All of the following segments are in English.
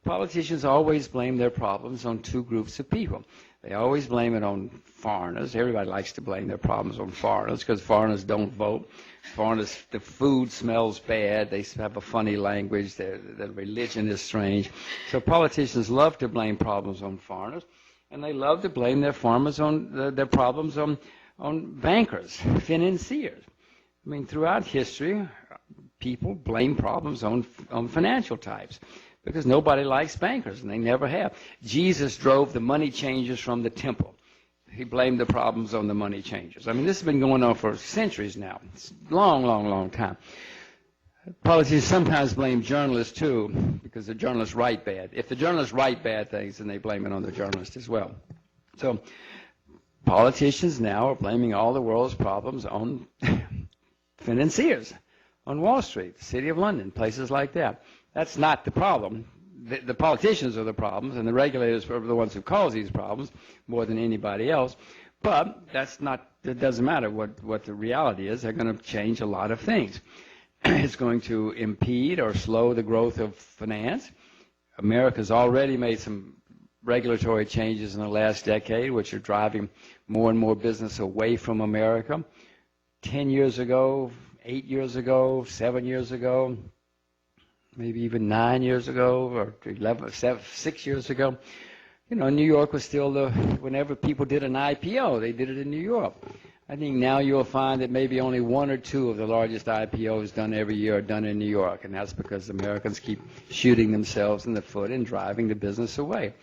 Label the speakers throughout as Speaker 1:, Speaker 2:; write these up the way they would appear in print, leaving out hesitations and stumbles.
Speaker 1: politicians always blame their problems on two groups of people. They always blame it on foreigners. Everybody likes to blame their problems on foreigners because foreigners don't vote. Foreigners, the food smells bad. They have a funny language. Their religion is strange. So politicians love to blame problems on foreigners, and they love to blame their farmers on their problems on bankers, financiers. I mean, throughout history, people blame problems on financial types, because nobody likes bankers, and they never have. Jesus drove the money changers from the temple. He blamed the problems on the money changers. I mean, this has been going on for centuries now. It's a long, long, long time. Politicians sometimes blame journalists, too, because the journalists write bad. If the journalists write bad things, then they blame it on the journalists as well. So politicians now are blaming all the world's problems on financiers, on Wall Street, the City of London, places like that. That's not the problem. The politicians are the problems, and the regulators are the ones who cause these problems more than anybody else. But that's not, it doesn't matter what the reality is. They're going to change a lot of things. It's going to impede or slow the growth of finance. America's already made some regulatory changes in the last decade, which are driving more and more business away from America. 10 years ago, 8 years ago, 7 years ago, maybe even 9 years ago, or 6 years ago, you know, New York was still whenever people did an IPO, they did it in New York. I think now you'll find that maybe only one or two of the largest IPOs done every year are done in New York, and that's because Americans keep shooting themselves in the foot and driving the business away.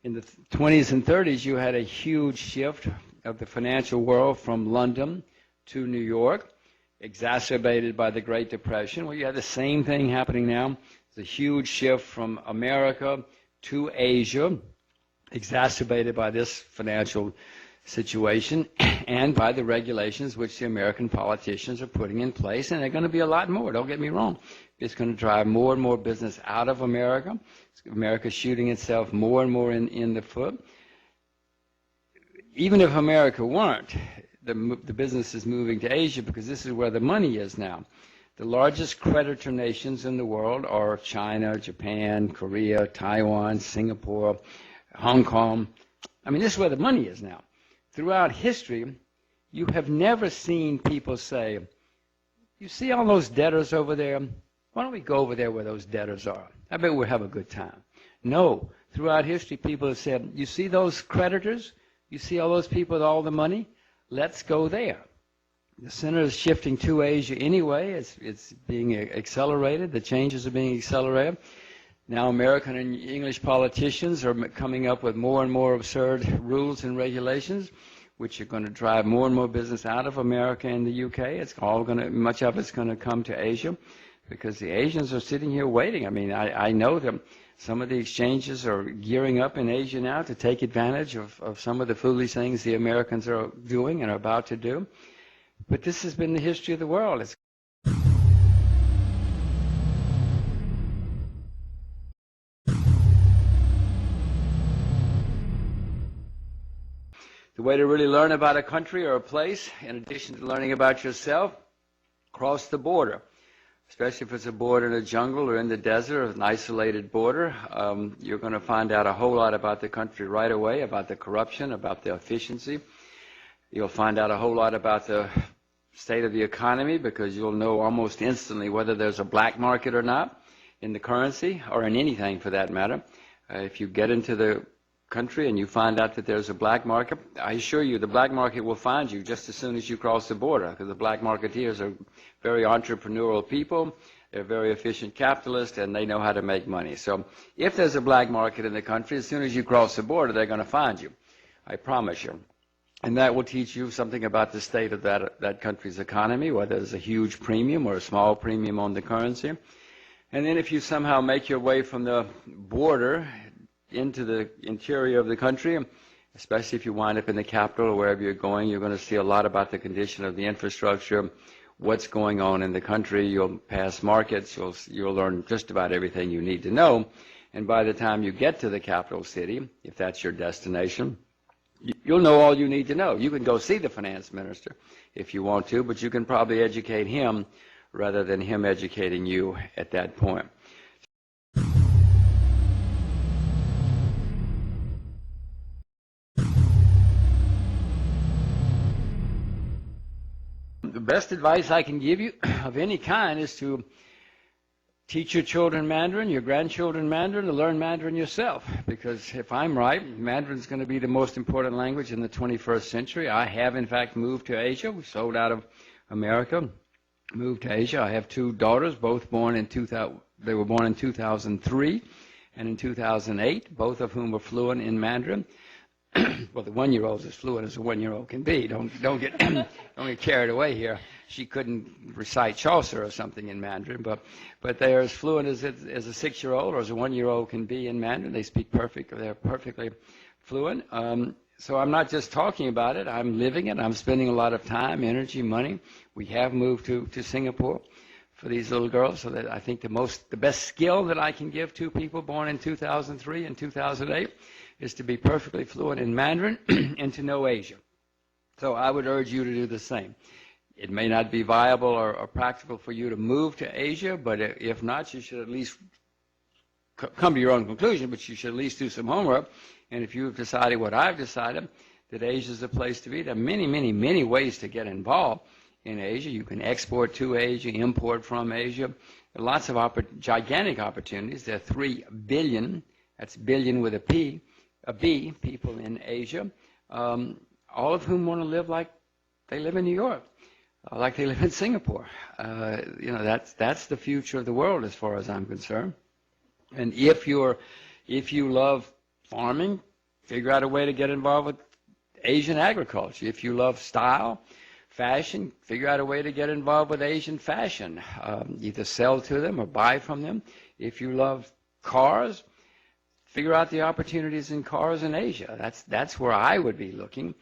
Speaker 1: In the 20s and 30s, you had a huge shift of the financial world from London to New York, exacerbated by the Great Depression. Well, you have the same thing happening now. There's a huge shift from America to Asia, exacerbated by this financial situation and by the regulations which the American politicians are putting in place, and they're going to be a lot more, don't get me wrong. It's going to drive more and more business out of America. America's shooting itself more and more in the foot. Even if America weren't, the business is moving to Asia because this is where the money is now. The largest creditor nations in the world are China, Japan, Korea, Taiwan, Singapore, Hong Kong. I mean, this is where the money is now. Throughout history, you have never seen people say, you see all those debtors over there? Why don't we go over there where those debtors are? I bet we'll have a good time. No. Throughout history, people have said, you see those creditors? You see all those people with all the money? Let's go there. The center is shifting to Asia anyway. It's being accelerated. The changes are being accelerated. Now American and English politicians are coming up with more and more absurd rules and regulations, which are going to drive more and more business out of America and the UK. It's all going to, much of it's going to come to Asia, because the Asians are sitting here waiting. I mean, I know that some of the exchanges are gearing up in Asia now to take advantage of some of the foolish things the Americans are doing and are about to do. But this has been the history of the world. The way to really learn about a country or a place, in addition to learning about yourself, cross the border. Especially if it's a border in a jungle or in the desert, or an isolated border, you're going to find out a whole lot about the country right away, about the corruption, about the efficiency. You'll find out a whole lot about the state of the economy, because you'll know almost instantly whether there's a black market or not in the currency, or in anything for that matter. If you get into the country and you find out that there's a black market, I assure you the black market will find you just as soon as you cross the border, because the black marketeers are very entrepreneurial people. They're very efficient capitalists, and they know how to make money. So if there's a black market in the country, as soon as you cross the border, they're going to find you. I promise you. And that will teach you something about the state of that country's economy, whether there's a huge premium or a small premium on the currency. And then if you somehow make your way from the border into the interior of the country, especially if you wind up in the capital or wherever you're going, you're going to see a lot about the condition of the infrastructure, what's going on in the country. You'll pass markets. You'll learn just about everything you need to know. And by the time you get to the capital city, if that's your destination, you'll know all you need to know. You can go see the finance minister if you want to, but you can probably educate him rather than him educating you at that point. best advice I can give you of any kind is to teach your children Mandarin, your grandchildren Mandarin, to learn Mandarin yourself. Because if I'm right, Mandarin is going to be the most important language in the 21st century. I have, in fact, moved to Asia. We sold out of America, moved to Asia. I have two daughters, both born in 2000. They were born in 2003 and in 2008, both of whom were fluent in Mandarin. Well, the 1-year-old is as fluent as a 1-year-old can be. Don't get don't get carried away here. She couldn't recite Chaucer or something in Mandarin, but they're as fluent as a 6-year-old or as a 1-year-old can be in Mandarin. They speak perfect. They're perfectly fluent. So I'm not just talking about it. I'm living it. I'm spending a lot of time, energy, money. We have moved to Singapore for these little girls, so that I think the best skill that I can give to people born in 2003 and 2008 is to be perfectly fluent in Mandarin and to know Asia. So I would urge you to do the same. It may not be viable or practical for you to move to Asia, but if not, you should at least come to your own conclusion, but you should at least do some homework. And if you've decided what I've decided, that Asia is the place to be, there are many, many, many ways to get involved in Asia. You can export to Asia, import from Asia. There are lots of gigantic opportunities. There are 3 billion, that's billion with a B, people in Asia, all of whom want to live like they live in New York, like they live in Singapore. That's the future of the world as far as I'm concerned. And if you love farming, figure out a way to get involved with Asian agriculture. If you love style, fashion, figure out a way to get involved with Asian fashion. Either sell to them or buy from them. If you love cars, figure out the opportunities in cars in Asia. That's where I would be looking.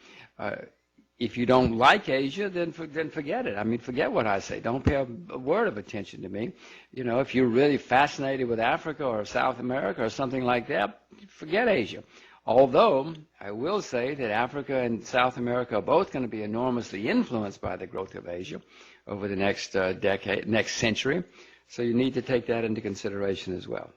Speaker 1: If you don't like Asia, then forget it. I mean, forget what I say. Don't pay a word of attention to me. If you're really fascinated with Africa or South America or something like that, forget Asia. Although I will say that Africa and South America are both going to be enormously influenced by the growth of Asia over the next decade, next century. So you need to take that into consideration as well.